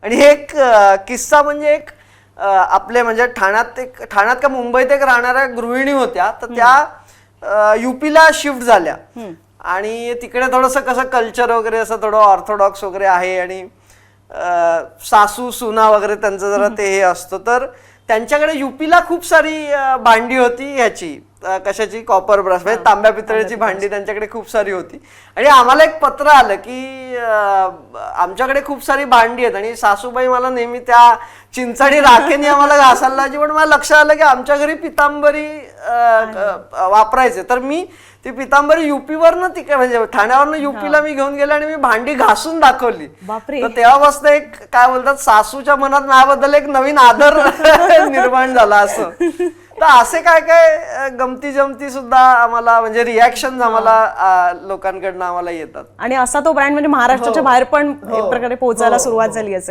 आणि हे एक किस्सा म्हणजे एक आपले म्हणजे ठाण्यात का मुंबईत एक राहणाऱ्या गृहिणी होत्या, तर त्या युपीला शिफ्ट झाल्या आणि तिकडे थोडंसं कसं कल्चर वगैरे असं थोडं ऑर्थोडॉक्स वगैरे आहे आणि सासू सुना वगैरे त्यांचं जरा ते हे असतं, तर त्यांच्याकडे युपीला खूप सारी भांडी होती ह्याची कशाची कॉपर ब्रास म्हणजे तांब्या पितळेची भांडी त्यांच्याकडे खूप सारी होती. आणि आम्हाला एक पत्र आलं की आमच्याकडे खूप सारी भांडी आहेत आणि सासूबाई मला नेहमी त्या चिंचाणी राखेने आम्हाला घासायला लावायची, पण मला लक्षात आलं की आमच्या घरी पितांबरी वापरायचे. तर मी ती पितांबरी युपीवरनं तिकडे म्हणजे ठाण्यावरनं युपीला मी घेऊन गेले आणि मी भांडी घासून दाखवली. तर तेव्हापासून एक काय बोलतात सासूच्या मनात माझ्याबद्दल एक नवीन आदर निर्माण झाला असं. तर असे काय काय गमती जमती सुद्धा आम्हाला म्हणजे रिॲक्शन आम्हाला लोकांकडनं आम्हाला येतात. आणि असा तो ब्रँड म्हणजे महाराष्ट्राच्या बाहेर पण एक प्रकारे पोहोचायला सुरुवात झाली असेल.